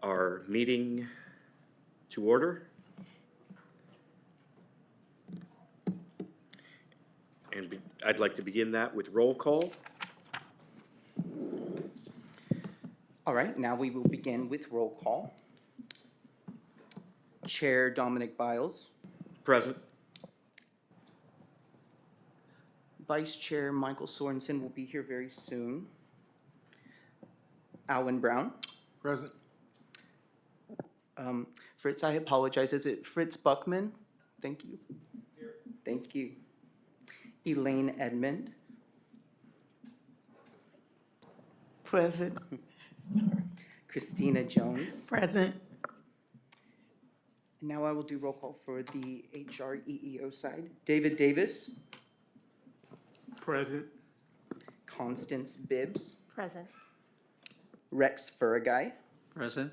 our meeting to order. And I'd like to begin that with roll call. All right, now we will begin with roll call. Chair Dominic Biles, Present. Vice Chair Michael Sorensen will be here very soon. Alwyn Brown. Present. Fritz, I apologize. Is it Fritz Buckman? Thank you. Thank you. Elaine Edmond. Present. Christina Jones. Present. And now I will do roll call for the HREEO side. David Davis. Present. Constance Bibbs. Present. Rex Furagai. Present.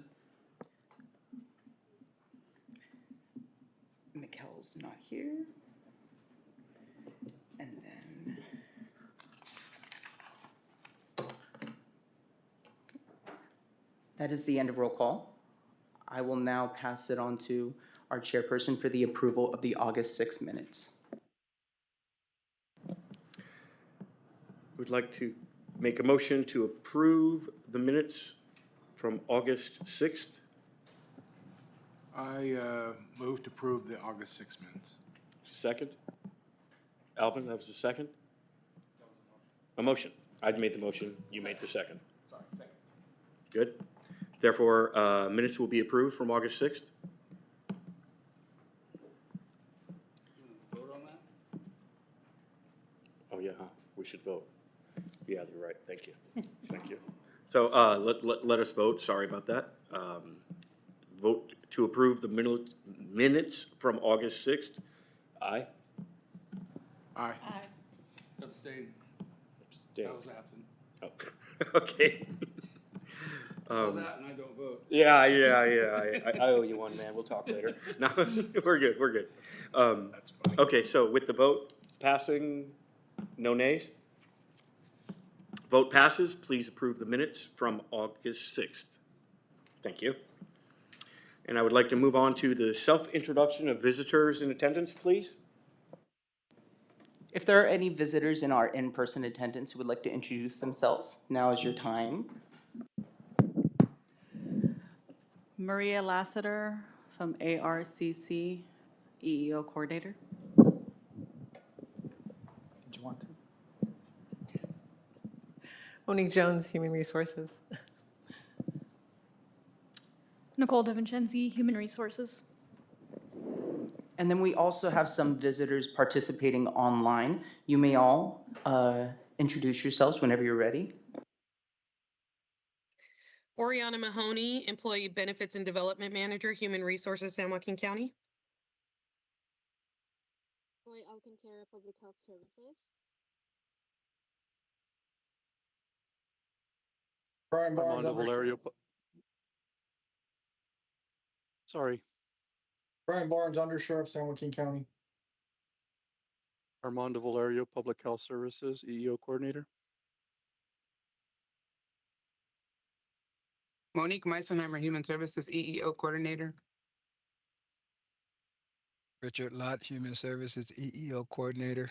Mikkel's not here. And then that is the end of roll call. I will now pass it on to our chairperson for the approval of the August 6 minutes. We'd like to make a motion to approve the minutes from August 6th. I move to approve the August 6 minutes. Second? Alvin, that was the second? A motion. I'd made the motion, you made the second. Sorry, second. Good. Therefore, minutes will be approved from August 6th. Vote on that? Oh, yeah, huh? We should vote. Yeah, you're right. Thank you. Thank you. So let us vote. Sorry about that. Vote to approve the minutes from August 6th. Aye. Aye. Abstain. Abstain. I was absent. Oh. Okay. All that and I don't vote. Yeah. I owe you one, man. We'll talk later. No, we're good. We're good. That's funny. Okay, so with the vote passing, no nays? Vote passes. Please approve the minutes from August 6th. Thank you. And I would like to move on to the self-introduction of visitors in attendance, please. If there are any visitors in our in-person attendance who would like to introduce themselves, now is your time. Maria Lassiter from ARCC, EEO Coordinator. Did you want to? Monique Jones, Human Resources. Nicole DeVincenzi, Human Resources. And then we also have some visitors participating online. You may all introduce yourselves whenever you're ready. Oriana Mahoney, Employee Benefits and Development Manager, Human Resources, San Joaquin County. Roy Alcantara, Public Health Services. Brian Barnes, Armando Valerio. Sorry, Brian Barnes, Undersheriff, San Joaquin County. Armando Valerio, Public Health Services, EEO Coordinator. Monique Meisenheimer, Human Services, EEO Coordinator. Richard Lott, Human Services, EEO Coordinator.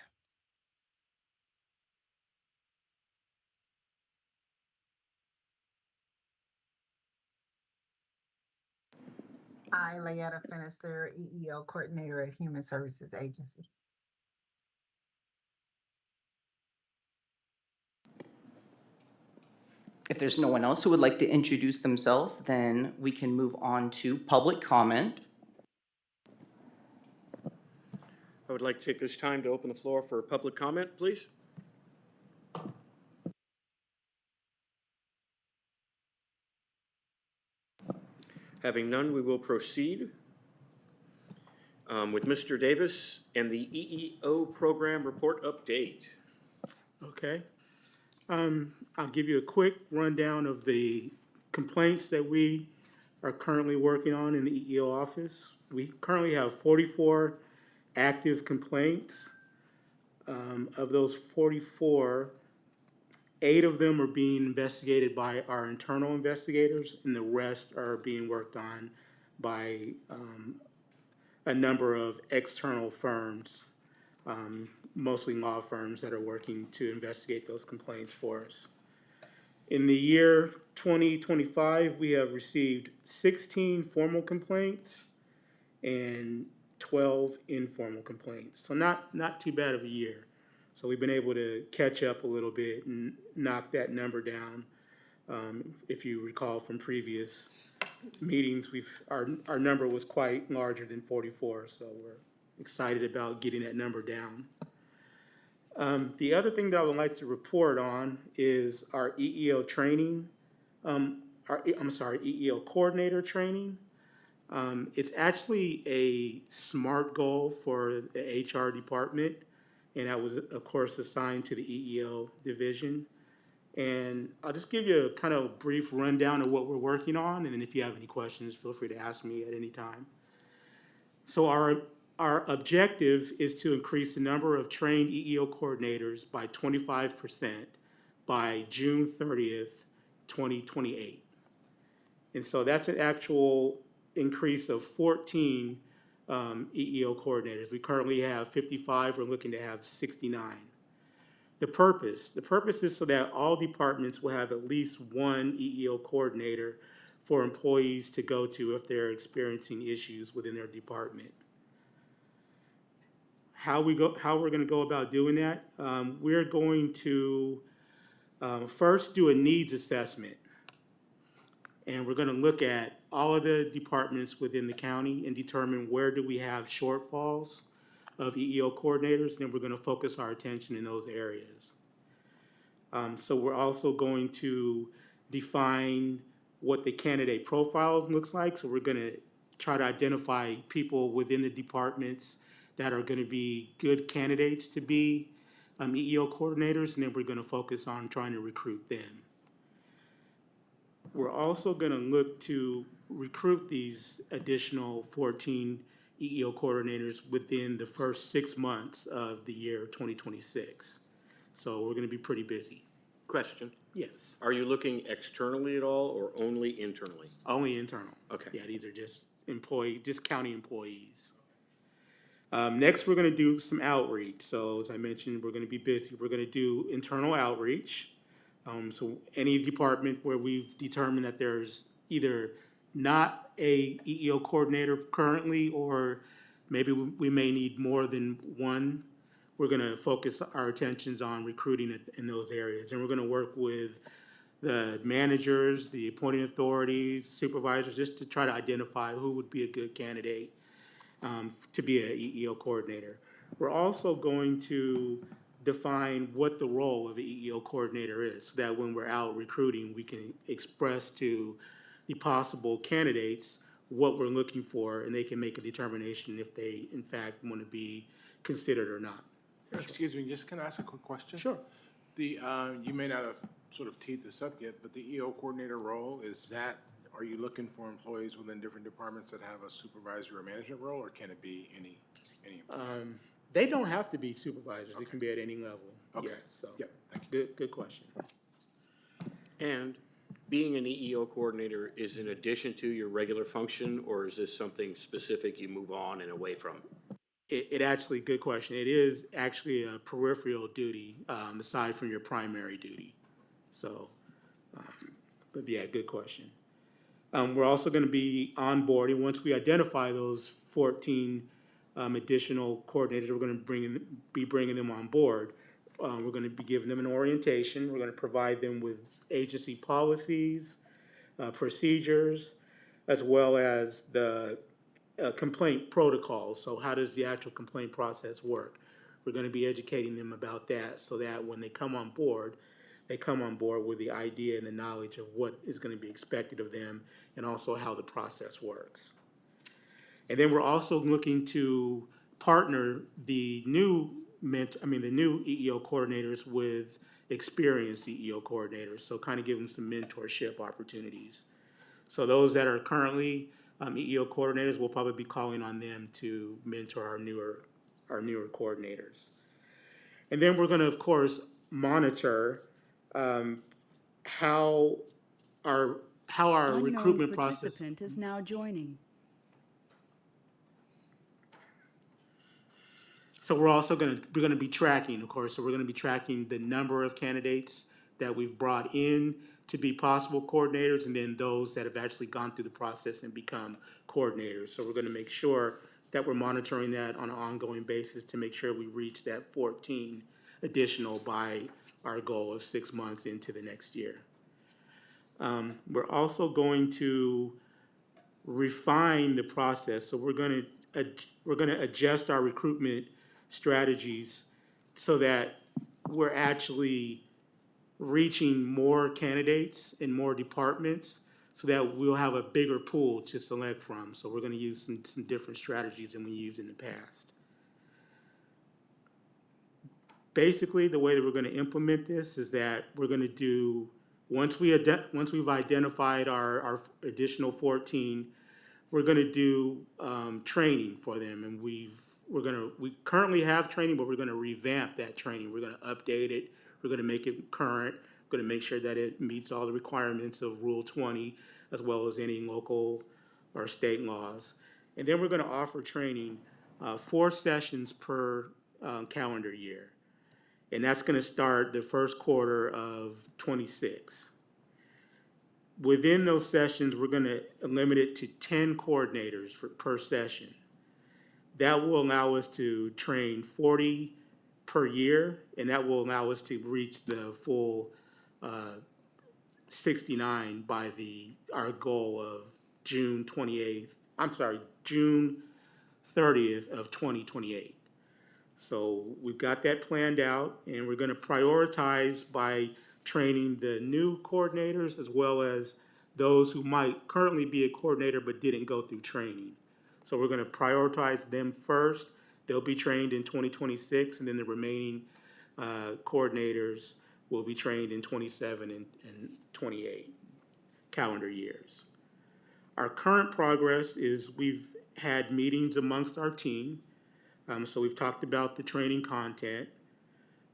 I, Layetta Finister, EEO Coordinator at Human Services Agency. If there's no one else who would like to introduce themselves, then we can move on to public comment. I would like to take this time to open the floor for public comment, please. Having none, we will proceed with Mr. Davis and the EEO program report update. Okay. I'll give you a quick rundown of the complaints that we are currently working on in the EEO office. We currently have 44 active complaints. Of those 44, 8 of them are being investigated by our internal investigators, and the rest are being worked on by a number of external firms, mostly law firms that are working to investigate those complaints for us. In the year 2025, we have received 16 formal complaints and 12 informal complaints. So not too bad of a year. So we've been able to catch up a little bit and knock that number down. If you recall from previous meetings, our number was quite larger than 44, so we're excited about getting that number down. The other thing that I would like to report on is our EEO training, EEO coordinator training. It's actually a SMART goal for the HR department, and that was, of course, assigned to the EEO division. And I'll just give you a kind of brief rundown of what we're working on, and then if you have any questions, feel free to ask me at any time. So our objective is to increase the number of trained EEO coordinators by 25% by June 30th, 2028. And so that's an actual increase of 14 EEO coordinators. We currently have 55, we're looking to have 69. The purpose is so that all departments will have at least one EEO coordinator for employees to go to if they're experiencing issues within their department. How we're going to go about doing that? We're going to first do a needs assessment, and we're going to look at all of the departments within the county and determine where do we have shortfalls of EEO coordinators, and then we're going to focus our attention in those areas. So we're also going to define what the candidate profile looks like. So we're going to try to identify people within the departments that are going to be good candidates to be EEO coordinators, and then we're going to focus on trying to recruit them. We're also going to look to recruit these additional 14 EEO coordinators within the first 6 months of the year 2026. So we're going to be pretty busy. Question. Yes. Are you looking externally at all or only internally? Only internal. Okay. Yeah, these are just county employees. Next, we're going to do some outreach. So as I mentioned, we're going to be busy. We're going to do internal outreach. So any department where we've determined that there's either not a EEO coordinator currently, or maybe we may need more than one, we're going to focus our attentions on recruiting in those areas. And we're going to work with the managers, the appointing authorities, supervisors, just to try to identify who would be a good candidate to be an EEO coordinator. We're also going to define what the role of an EEO coordinator is, so that when we're out recruiting, we can express to the possible candidates what we're looking for, and they can make a determination if they, in fact, want to be considered or not. Excuse me, just can I ask a quick question? Sure. You may not have sort of teed this up yet, but the EO coordinator role, are you looking for employees within different departments that have a supervisory or management role, or can it be any employee? They don't have to be supervisors. They can be at any level. Okay. Yeah, so Yep, thank you. good question. And being an EEO coordinator is in addition to your regular function, or is this something specific you move on and away from? It actually, good question. It is actually a peripheral duty aside from your primary duty. So, but yeah, good question. We're also going to be onboarding. Once we identify those 14 additional coordinators, we're going to be bringing them on board. We're going to be giving them an orientation. We're going to provide them with agency policies, procedures, as well as the complaint protocols. So how does the actual complaint process work? We're going to be educating them about that, so that when they come on board with the idea and the knowledge of what is going to be expected of them, and also how the process works. And then we're also looking to partner the new EEO coordinators with experienced EEO coordinators, so kind of give them some mentorship opportunities. So those that are currently EEO coordinators, we'll probably be calling on them to mentor our newer coordinators. And then we're going to, of course, monitor how our recruitment process. is now joining. So we're gonna be tracking, of course, so we're gonna be tracking the number of candidates that we've brought in to be possible coordinators, and then those that have actually gone through the process and become coordinators. So we're gonna make sure that we're monitoring that on an ongoing basis to make sure we reach that 14 additional by our goal of 6 months into the next year. We're also going to refine the process, so we're gonna adjust our recruitment strategies so that we're actually reaching more candidates in more departments so that we'll have a bigger pool to select from. So we're gonna use some different strategies than we used in the past. Basically, the way that we're gonna implement this is that we're gonna do, once we've identified our additional 14, we're gonna do training for them, and we currently have training, but we're gonna revamp that training. We're gonna update it. We're gonna make it current. We're gonna make sure that it meets all the requirements of Rule 20, as well as any local or state laws. And then we're gonna offer training 4 sessions per calendar year. And that's gonna start the first quarter of 26. Within those sessions, we're gonna limit it to 10 coordinators per session. That will allow us to train 40 per year, and that will allow us to reach the full 69 by our goal of June 30th of 2028. So we've got that planned out, and we're gonna prioritize by training the new coordinators as well as those who might currently be a coordinator but didn't go through training. So we're gonna prioritize them first. They'll be trained in 2026, and then the remaining coordinators will be trained in 27 and 28 calendar years. Our current progress is we've had meetings amongst our team. So we've talked about the training content.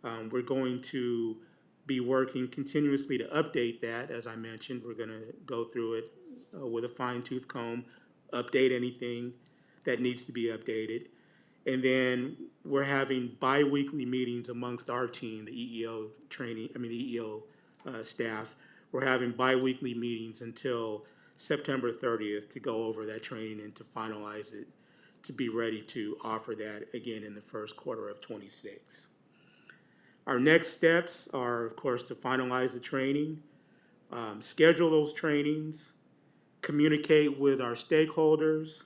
We're going to be working continuously to update that. As I mentioned, we're gonna go through it with a fine-tooth comb, update anything that needs to be updated. And then we're having bi-weekly meetings amongst our team, the EEO staff. We're having bi-weekly meetings until September 30th to go over that training and to finalize it, to be ready to offer that again in the first quarter of 26. Our next steps are, of course, to finalize the training, schedule those trainings, communicate with our stakeholders,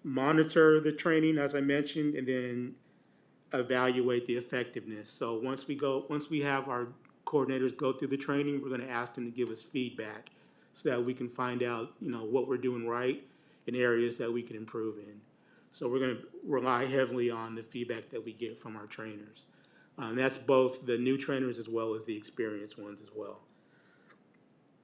monitor the training, as I mentioned, and then evaluate the effectiveness. So once we have our coordinators go through the training, we're gonna ask them to give us feedback so that we can find out, what we're doing right and areas that we can improve in. So we're gonna rely heavily on the feedback that we get from our trainers. That's both the new trainers as well as the experienced ones as well.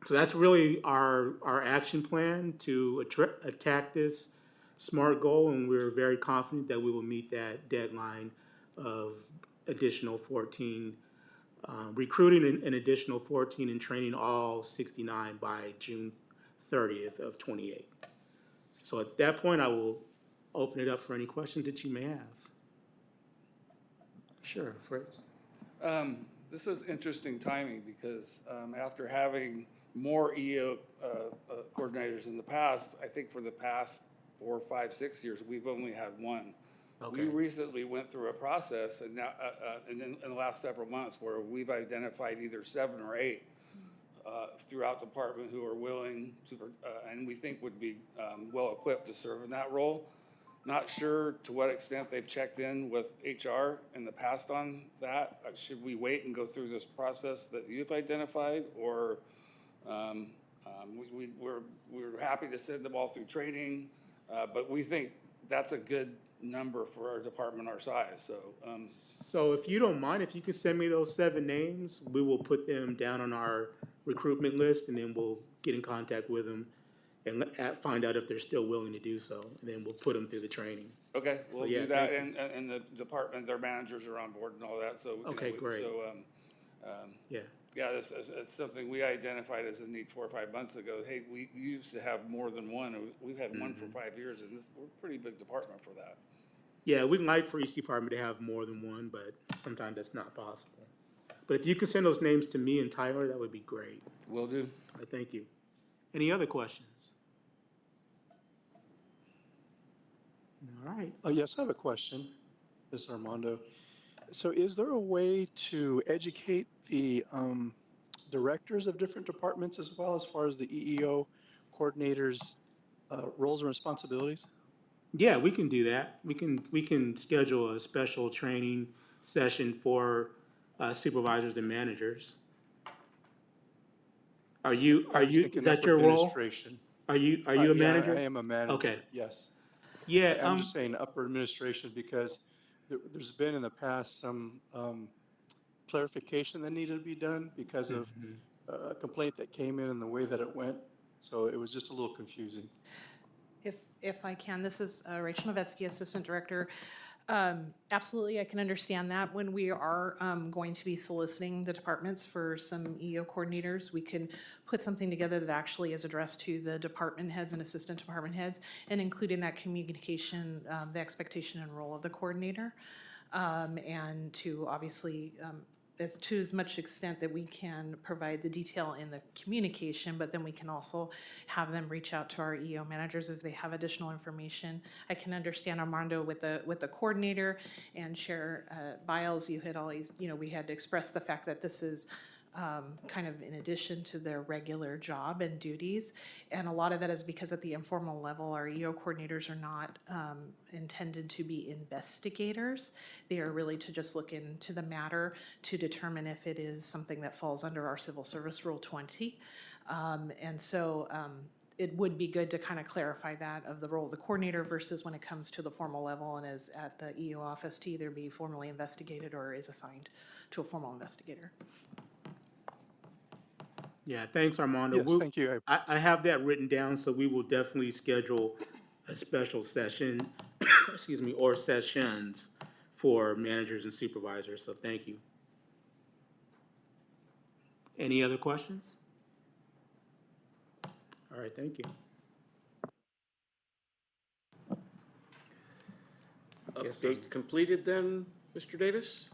So that's really our action plan to attack this SMART goal, and we're very confident that we will meet that deadline of additional 14, recruiting an additional 14 and training all 69 by June 30th of 28. So at that point, I will open it up for any questions that you may have. Sure, Fritz. This is interesting timing because after having more EO coordinators in the past, I think for the past 4, 5, 6 years, we've only had one. Okay. We recently went through a process, and now, in the last several months, where we've identified either 7 or 8 throughout the department who are willing to, and we think would be well equipped to serve in that role. Not sure to what extent they've checked in with HR in the past on that. Should we wait and go through this process that you've identified, or we're happy to send them all through training, but we think that's a good number for our department our size. So if you don't mind, if you could send me those 7 names, we will put them down on our recruitment list, and then we'll get in contact with them and find out if they're still willing to do so, and then we'll put them through the training. Okay, we'll So, yeah, do that, thank and the department, their managers are on board and all that, so. Okay, great. So, Yeah. Yeah, it's something we identified as a need 4 or 5 months ago. Hey, we used to have more than one. We've had one for 5 years, and we're a pretty big department for that. Yeah, we'd like for each department to have more than one, but sometimes that's not possible. But if you can send those names to me and Tyler, that would be great. Will do. Thank you. Any other questions? All right. Oh, yes, I have a question, Ms. Armando. So is there a way to educate the directors of different departments as well, as far as the EEO coordinators' roles and responsibilities? Yeah, we can do that. We can schedule a special training session for supervisors and managers. I was Is thinking that upper your role? administration. Are you a Yeah, manager? I am a manager. Okay. Yes. Yeah, I'm just saying upper administration because there's been in the past some clarification that needed to be done because of a complaint that came in and the way that it went. So it was just a little confusing. If I can, this is Rachel Novetsky, Assistant Director. Absolutely, I can understand that. When we are going to be soliciting the departments for some EO coordinators, we can put something together that actually is addressed to the department heads and assistant department heads, and include in that communication the expectation and role of the coordinator, and to obviously as much extent that we can provide the detail in the communication, but then we can also have them reach out to our EO managers if they have additional information. I can understand Armando with the coordinator and share Biles. You had always, we had to express the fact that this is kind of in addition to their regular job and duties. And a lot of that is because at the informal level, our EO coordinators are not intended to be investigators. They are really to just look into the matter to determine if it is something that falls under our Civil Service Rule 20. And so it would be good to kind of clarify that of the role of the coordinator versus when it comes to the formal level and is at the EO office to either be formally investigated or is assigned to a formal investigator. Yeah, thanks, Armando. Yes, thank you. I have that written down, so we will definitely schedule a special session, excuse me, or sessions for managers and supervisors, so thank you. Any other questions? All right, thank you. Update completed then, Mr. Davis?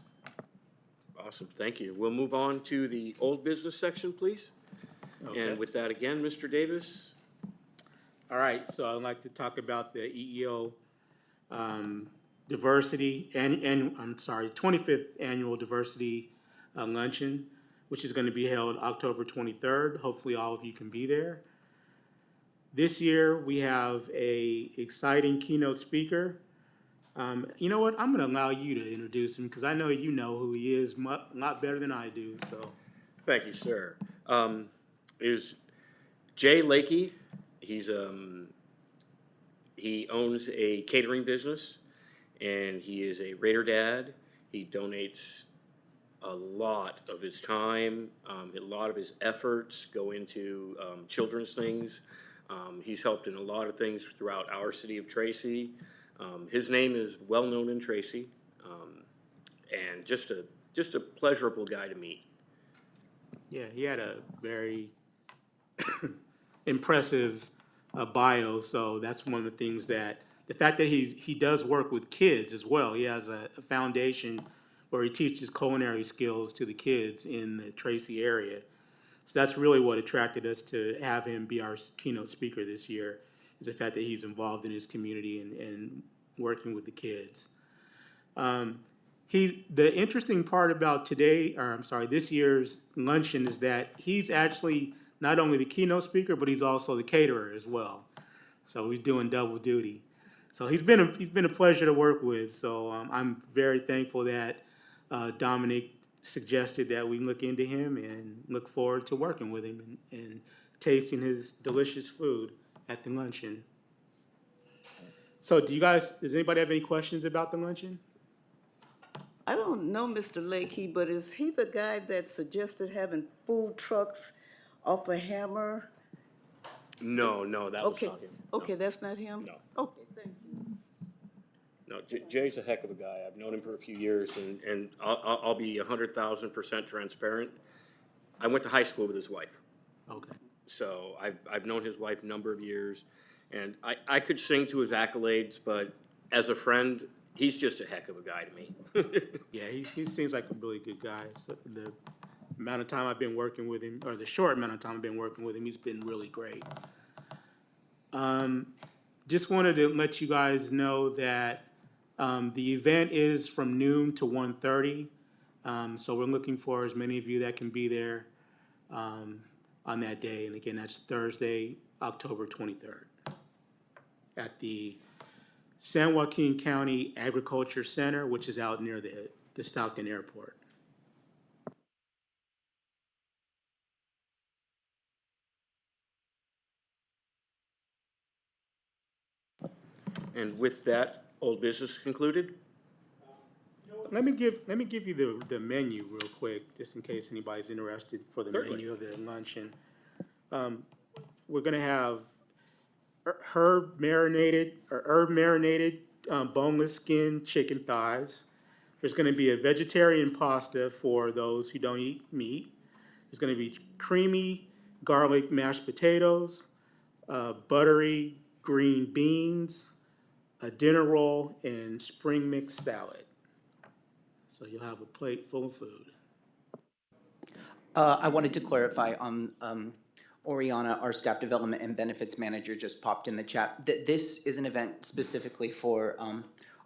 Awesome, thank you. We'll move on to the old business section, please. Okay. And with that again, Mr. Davis. All right, so I'd like to talk about the EEO diversity and 25th annual diversity luncheon, which is going to be held October 23rd. Hopefully, all of you can be there. This year, we have a exciting keynote speaker. You know what? I'm going to allow you to introduce him because I know you know who he is a lot better than I do. So, Thank you, sir. Is Jay Lakey. He owns a catering business, and he is a Raider dad. He donates a lot of his time, a lot of his efforts go into children's things. He's helped in a lot of things throughout our city of Tracy. His name is well known in Tracy, and just a pleasurable guy to meet. yeah, he had a very impressive bio, so that's one of the things that the fact that he does work with kids as well. He has a foundation where he teaches culinary skills to the kids in the Tracy area. So that's really what attracted us to have him be our keynote speaker this year, is the fact that he's involved in his community and working with the kids. The interesting part about this year's luncheon is that he's actually not only the keynote speaker, but he's also the caterer as well. So he's doing double duty. So he's been a pleasure to work with. So I'm very thankful that Dominic suggested that we look into him and look forward to working with him and tasting his delicious food at the luncheon. So does anybody have any questions about the luncheon? I don't know Mr. Lakey, but is he the guy that suggested having food trucks off a Hammer? No, that was not him. Okay, that's not him? No. Okay, thank you. No, Jay's a heck of a guy. I've known him for a few years, and I'll be 100,000% transparent. I went to high school with his wife. Okay. So I've known his wife a number of years, and I could sing to his accolades, but as a friend, he's just a heck of a guy to me. Yeah, he seems like a really good guy. So the amount of time I've been working with him, or the short amount of time I've been working with him, he's been really great. Just wanted to let you guys know that the event is from noon to 1:30. So we're looking for as many of you that can be there on that day. And again, that's Thursday, October 23rd at the San Joaquin County Agriculture Center, which is out near the Stockton Airport. And with that, old business concluded. Let me give you the menu real quick, just in case anybody's interested for the Certainly. menu of the luncheon. We're gonna have herb marinated boneless skin chicken thighs. There's gonna be a vegetarian pasta for those who don't eat meat. There's gonna be creamy garlic mashed potatoes, buttery green beans, a dinner roll, and spring mix salad. So you'll have a plate full of food. I wanted to clarify on, Oriana, our staff development and benefits manager, just popped in the chat, that this is an event specifically for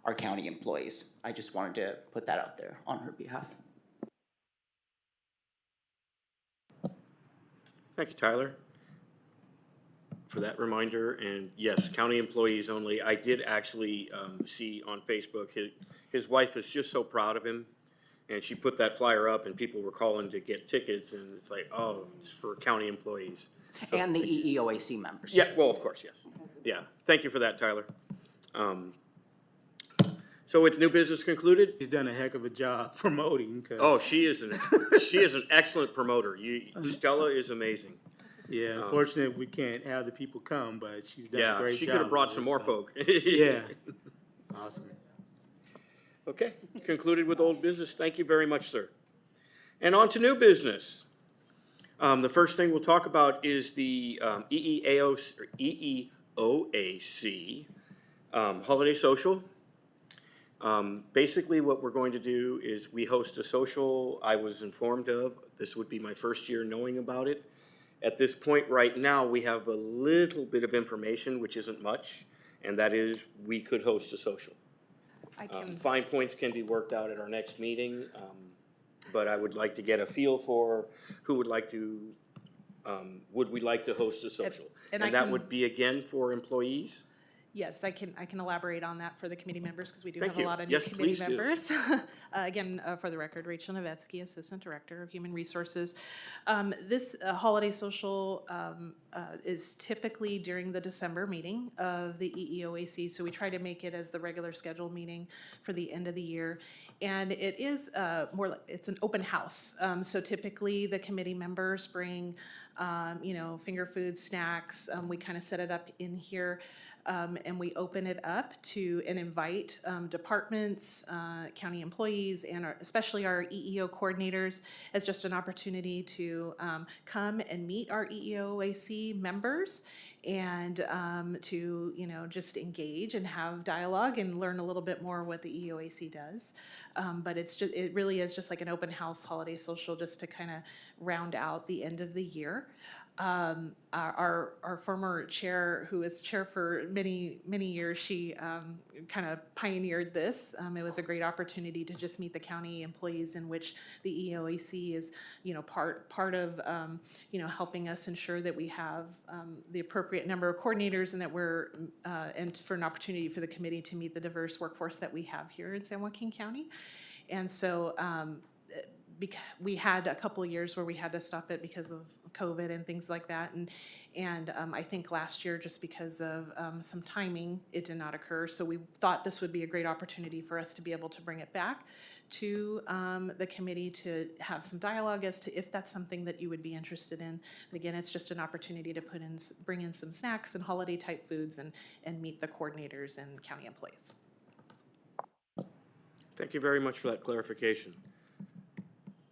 our county employees. I just wanted to put that out there on her behalf. Thank you, Tyler, for that reminder. And yes, county employees only. I did actually see on Facebook, his wife is just so proud of him. And she put that flyer up and people were calling to get tickets, and it's like, oh, it's for county employees. So, And the EEOAC members. yeah, well, of course, yes. Yeah, thank you for that, Tyler. So with new business concluded? She's done a heck of a job promoting. Oh, she is an excellent promoter. Stella is amazing. Yeah, unfortunately, we can't have the people come, but she's done a Yeah, great job. she could have brought with some it, more so. folk. Yeah. Awesome. Okay, concluded with old business. Thank you very much, sir. And on to new business. The first thing we'll talk about is the EEOAC holiday social. Basically, what we're going to do is we host a social I was informed of. This would be my first year knowing about it. At this point right now, we have a little bit of information, which isn't much, and that is we could host a social. Fine points can be worked out at our next meeting, but I would like to get a feel for who would like to, would we like to host a social? And And that would be again for employees? Yes, I can elaborate on that for the committee members because we do Thank have a you. lot of new Yes, committee please do. members. Again, for the record, Rachel Novetsky, Assistant Director of Human Resources. This holiday social is typically during the December meeting of the EEOAC, so we try to make it as the regular scheduled meeting for the end of the year. And it is more like, it's an open house. So typically the committee members bring, finger food, snacks. We kind of set it up in here. And we open it up to and invite departments, county employees, and especially our EEO coordinators as just an opportunity to come and meet our EEOAC members and to just engage and have dialogue and learn a little bit more what the EEOAC does. But it really is just like an open house holiday social just to kind of round out the end of the year. Our former chair, who was chair for many years, she kind of pioneered this. It was a great opportunity to just meet the county employees, in which the EOAC is, part of, helping us ensure that we have the appropriate number of coordinators, and that we're and for an opportunity for the committee to meet the diverse workforce that we have here in San Joaquin County, and so. We had a couple of years where we had to stop it because of COVID and things like that, and I think last year, just because of some timing, it did not occur. So we thought this would be a great opportunity for us to be able to bring it back to the committee to have some dialogue as to if that's something that you would be interested in. But again, it's just an opportunity to bring in some snacks and holiday type foods and meet the coordinators and county employees. Thank you very much for that clarification.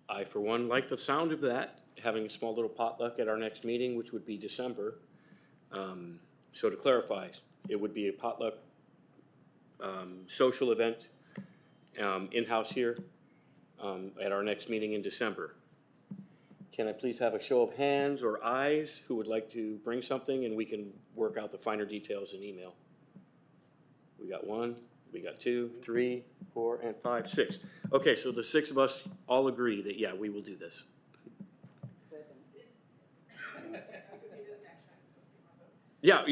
I, for one, like the sound of that, having a small little potluck at our next meeting, which would be December. So to clarify, it would be a potluck social event in-house here at our next meeting in December. Can I please have a show of hands or eyes who would like to bring something, and we can work out the finer details in email? We got 1, we got 2, 3, 4, and 5, 6. Okay, so the 6 of us all agree that, yeah, we will do this. Yeah,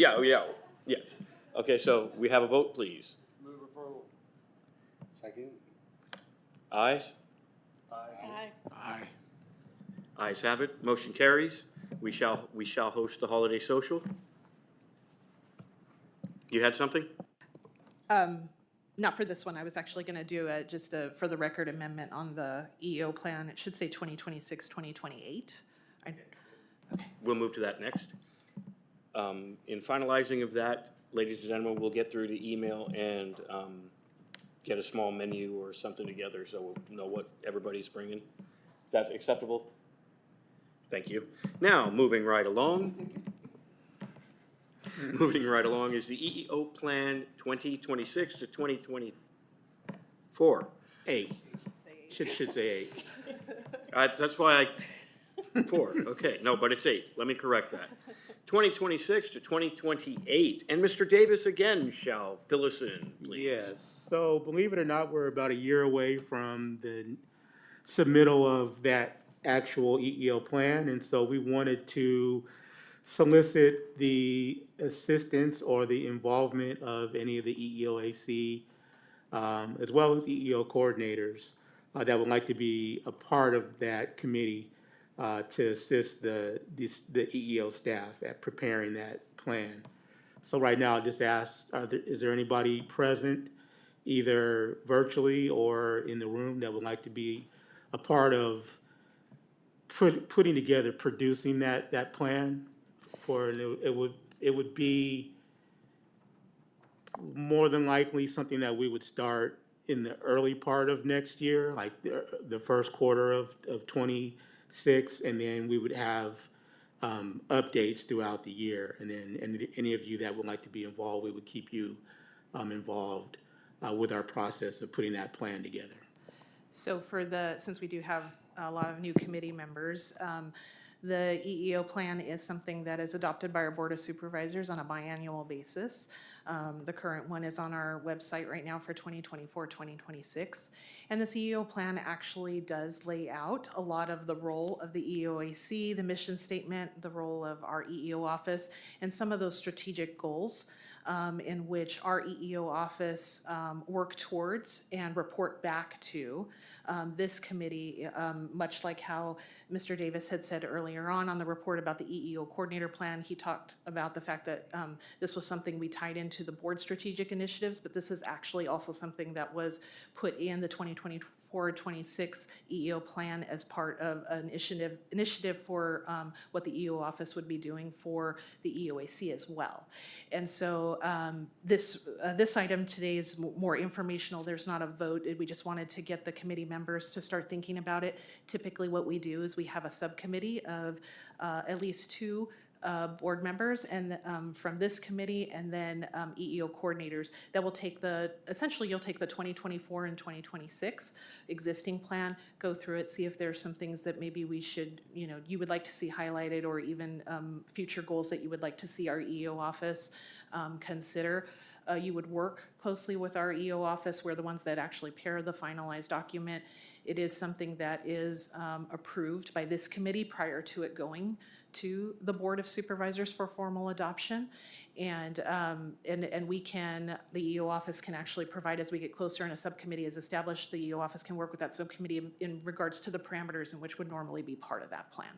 yes. Okay, so we have a vote, please. Move approval. Second. Ayes? Aye. Aye. Ayes have it. Motion carries. We shall host the holiday social. You had something? Not for this one. I was actually going to do just a for the record amendment on the EO plan. It should say 2026, 2028. We'll move to that next. In finalizing of that, ladies and gentlemen, we'll get through the email and get a small menu or something together so we'll know what everybody's bringing. Is that acceptable? Thank you. Now, moving right along. Moving right along is the EEO Plan 2026 to 2024. 8. Should say 8. That's why 4, okay, no, but it's 8, let me correct that. 2026 to 2028, and Mr. Davis again shall fill us in, please. Yes, so believe it or not, we're about a year away from the submittal of that actual EEO plan, and so we wanted to solicit the assistance or the involvement of any of the EEOAC, as well as EEO coordinators that would like to be a part of that committee to assist the EEO staff at preparing that plan. So right now, I just ask, is there anybody present, either virtually or in the room, that would like to be a part of putting together, producing that plan? It would be more than likely something that we would start in the early part of next year, like the first quarter of 26, and then we would have updates throughout the year. And then any of you that would like to be involved, we would keep you involved with our process of putting that plan together. So since we do have a lot of new committee members, the EEO plan is something that is adopted by our Board of Supervisors on a biannual basis. The current one is on our website right now for 2024, 2026. And this EEO plan actually does lay out a lot of the role of the EEOAC, the mission statement, the role of our EEO office, and some of those strategic goals in which our EEO office work towards and report back to this committee, much like how Mr. Davis had said earlier on the report about the EEO coordinator plan. He talked about the fact that this was something we tied into the board strategic initiatives, but this is actually also something that was put in the 2024-26 EEO plan as part of an initiative for what the EEO office would be doing for the EOAC as well. And so this item today is more informational. There's not a vote. We just wanted to get the committee members to start thinking about it. Typically what we do is we have a subcommittee of at least 2 board members and from this committee, and then EEO coordinators that will take essentially you'll take the 2024 and 2026 existing plan, go through it, see if there's some things that maybe we should, you would like to see highlighted, or even future goals that you would like to see our EEO office consider. You would work closely with our EO office. We're the ones that actually pair the finalized document. It is something that is approved by this committee prior to it going to the Board of Supervisors for formal adoption. And we can, the EO office can actually provide, as we get closer and a subcommittee is established, the EO office can work with that subcommittee in regards to the parameters in which would normally be part of that plan.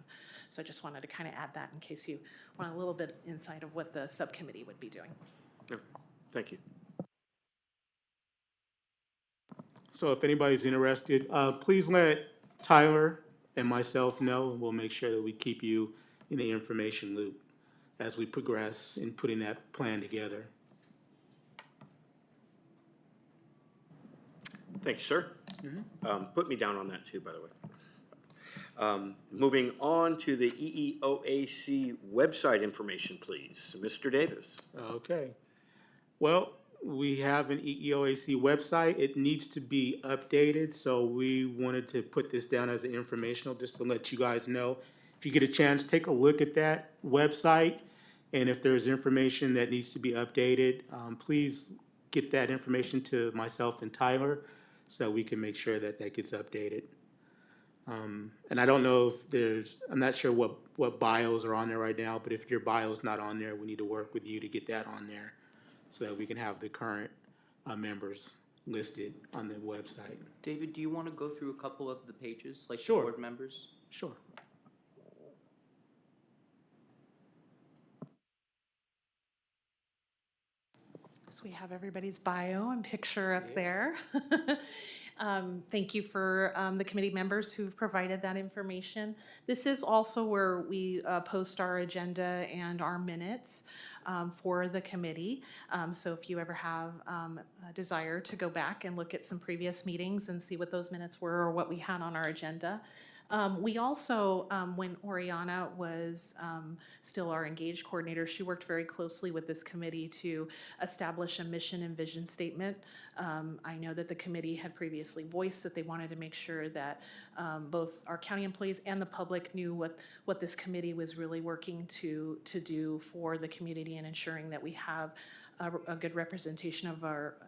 So I just wanted to kind of add that in case you want a little bit insight of what the subcommittee would be doing. Yeah, thank you. So if anybody's interested, please let Tyler and myself know, and we'll make sure that we keep you in the information loop as we progress in putting that plan together. Thank you, sir. Put me down on that too, by the way. Moving on to the EEOAC website information, please. Mr. Davis. Okay. Well, we have an EEOAC website. It needs to be updated, so we wanted to put this down as an informational, just to let you guys know. If you get a chance, take a look at that website, and if there's information that needs to be updated, please get that information to myself and Tyler, so we can make sure that that gets updated. And I don't know if I'm not sure what bios are on there right now, but if your bio's not on there, we need to work with you to get that on there, so that we can have the current members listed on the website. David, do you want to go through a couple of the pages, like the Sure. board members? Sure. So we have everybody's bio and picture up there. Thank you for the committee members who've provided that information. This is also where we post our agenda and our minutes for the committee. So if you ever have a desire to go back and look at some previous meetings and see what those minutes were or what we had on our agenda. We also, when Oriana was still our engaged coordinator, she worked very closely with this committee to establish a mission and vision statement. I know that the committee had previously voiced that they wanted to make sure that both our county employees and the public knew what this committee was really working to do for the community and ensuring that we have a good representation of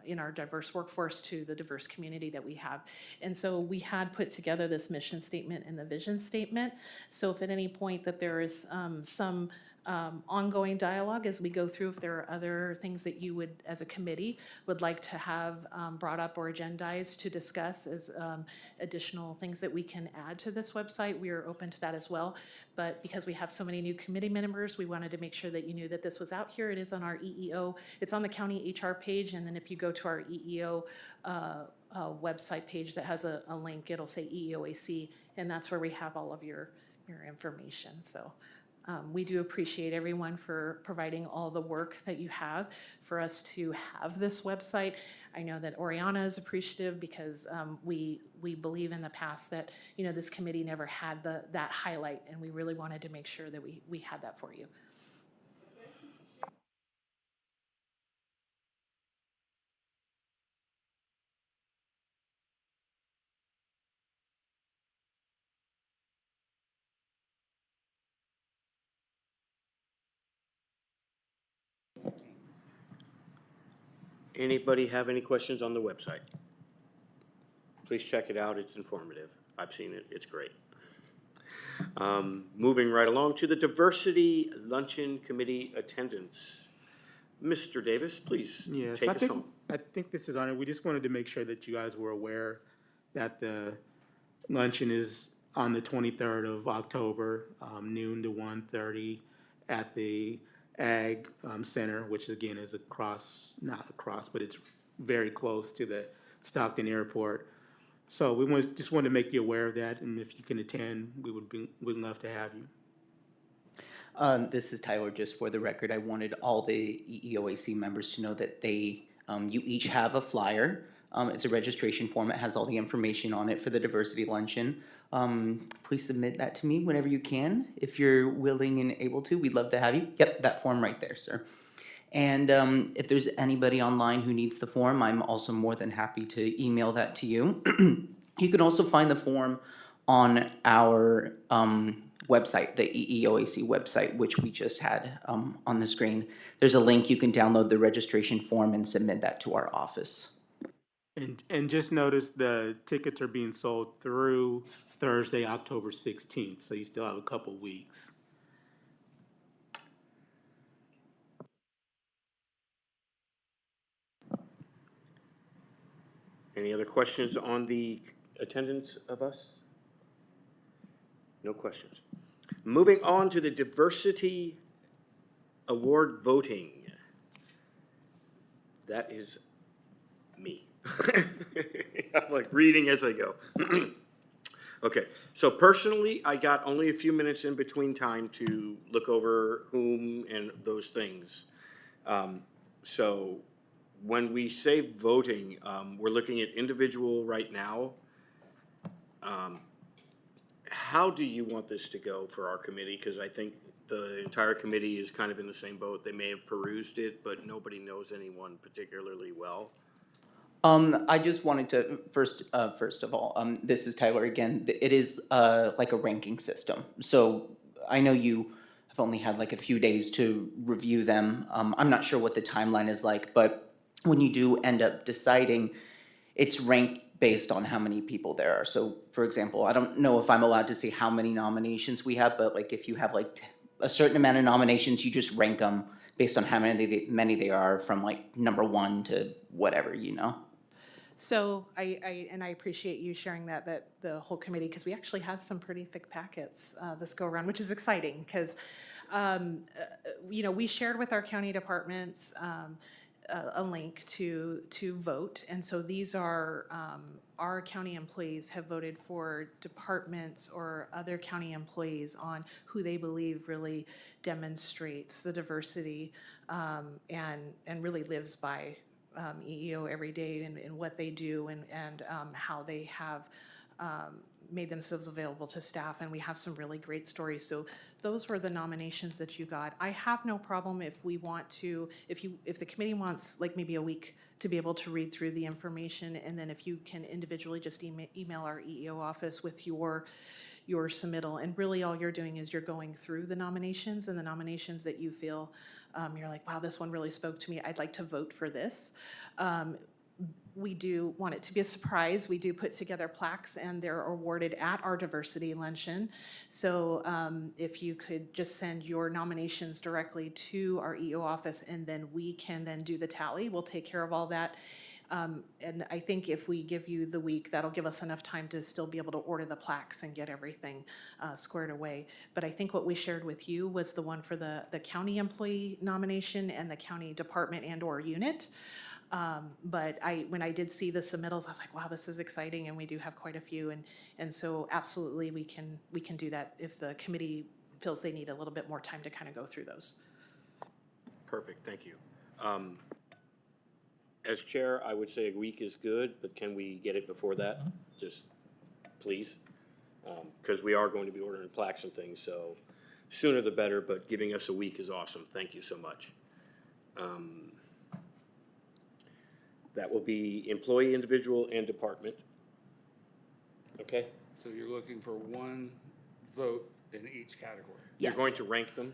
in our diverse workforce to the diverse community that we have. And so we had put together this mission statement and the vision statement. So if at any point that there is some ongoing dialogue as we go through, if there are other things that you would, as a committee, would like to have brought up or agendized to discuss as additional things that we can add to this website, we are open to that as well. But because we have so many new committee members, we wanted to make sure that you knew that this was out here. It is on our EEO. It's on the county HR page, and then if you go to our EEO website page that has a link, it'll say EEOAC, and that's where we have all of your information. So. We do appreciate everyone for providing all the work that you have for us to have this website. I know that Oriana is appreciative because we believe in the past that this committee never had that highlight, and we really wanted to make sure that we had that for you. Anybody have any questions on the website? Please check it out. It's informative. I've seen it. It's great. Moving right along to the Diversity Luncheon Committee attendance. Mr. Davis, please take us home. I think this is on it. We just wanted to make sure that you guys were aware that the luncheon is on the 23rd of October, noon to 1:30 at the Ag Center, which again is not across, but it's very close to the Stockton Airport. So just wanted to make you aware of that, and if you can attend, we'd love to have you. This is Tyler, just for the record. I wanted all the EEOAC members to know that you each have a flyer. It's a registration form. It has all the information on it for the diversity luncheon. Please submit that to me whenever you can. If you're willing and able to, we'd love to have you. Yep, that form right there, sir. And if there's anybody online who needs the form, I'm also more than happy to email that to you. You can also find the form on our website, the EEOAC website, which we just had on the screen. There's a link. You can download the registration form and submit that to our office. And just notice the tickets are being sold through Thursday, October 16th, so you still have a couple weeks. Any other questions on the attendance of us? No questions. Moving on to the Diversity Award voting. That is me. I'm like reading as I go. Okay, so personally, I got only a few minutes in between time to look over whom and those things. So when we say voting, we're looking at individual right now. How do you want this to go for our committee? Because I think the entire committee is kind of in the same boat. They may have perused it, but nobody knows anyone particularly well. I just wanted to, first of all, this is Tyler again. It is, like a ranking system. So I know you have only had like a few days to review them. I'm not sure what the timeline is like, but when you do end up deciding, it's ranked based on how many people there are. So for example, I don't know if I'm allowed to say how many nominations we have, but like if you have like a certain amount of nominations, you just rank them based on how many they are from like number 1 to whatever, you know? So I appreciate you sharing that the whole committee, because we actually had some pretty thick packets this go around, which is exciting because, we shared with our county departments a link to vote. And so these are, our county employees have voted for departments or other county employees on who they believe really demonstrates the diversity and really lives by EEO every day in what they do and how they have made themselves available to staff, and we have some really great stories. So those were the nominations that you got. I have no problem if we want to, if the committee wants like maybe a week to be able to read through the information, and then if you can individually just email our EEO office with your submittal, and really all you're doing is you're going through the nominations, and the nominations that you feel you're like, wow, this one really spoke to me, I'd like to vote for this. We do want it to be a surprise. We do put together plaques, and they're awarded at our diversity luncheon. So if you could just send your nominations directly to our EO office, and then we can then do the tally. We'll take care of all that. And I think if we give you the week, that'll give us enough time to still be able to order the plaques and get everything squared away. But I think what we shared with you was the one for the county employee nomination and the county department and or unit. But when I did see the submittals, I was like, wow, this is exciting, and we do have quite a few, and so absolutely we can do that if the committee feels they need a little bit more time to kind of go through those. Perfect, thank you. As chair, I would say a week is good, but can we get it before that? Just please, because we are going to be ordering plaques and things, so sooner the better, but giving us a week is awesome. Thank you so much. That will be employee, individual, and department. Okay? So you're looking for one vote in each category? You're going to rank them?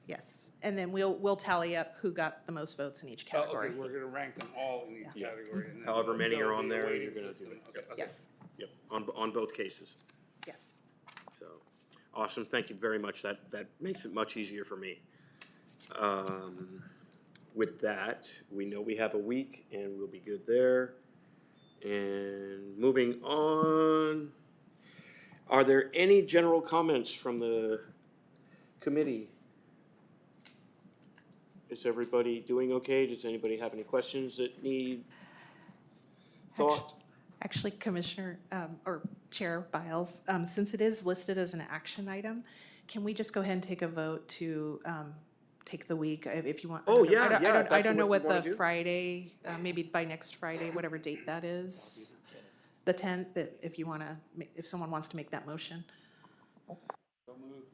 Yes, and then we'll tally up who got the most votes in each Oh, category. okay, we're gonna rank them all in each category. And then However many there'll are on be a there, weighting you're gonna do system. it. Okay. Yes, Yep, on both cases. yes. So, awesome, thank you very much. That makes it much easier for me. With that, we know we have a week and we'll be good there. And moving on, are there any general comments from the committee? Is everybody doing okay? Does anybody have any questions that need thought? Actually, Commissioner, or Chair Biles, since it is listed as an action item, can we just go ahead and take a vote to take the week if you want? Oh, yeah, I yeah, if don't that's know what what you wanna the do. Friday, maybe by next Friday, whatever date that is. The 10th, that if you want to, if someone wants to make that motion. So moved.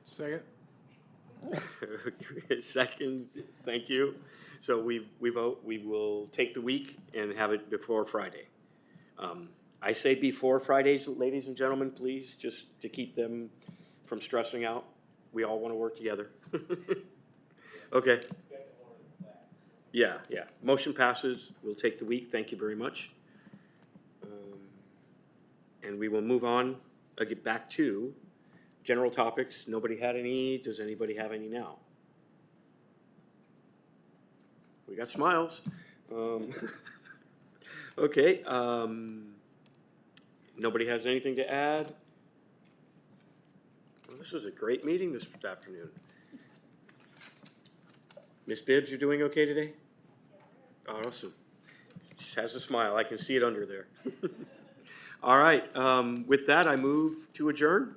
Second? Second, thank you. So we vote, we will take the week and have it before Friday. I say before Fridays, ladies and gentlemen, please, just to keep them from stressing out. We all want to work together. Okay. Yeah. Motion passes. We'll take the week. Thank you very much. And we will move on, get back to general topics. Nobody had any. Does anybody have any now? We got smiles. Okay. Nobody has anything to add? Well, this was a great meeting this afternoon. Ms. Bibbs, you're doing okay today? Awesome. She has a smile. I can see it under there. All right. With that, I move to adjourn.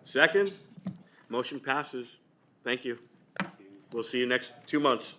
Second? Motion passes. Thank you. We'll see you next 2 months.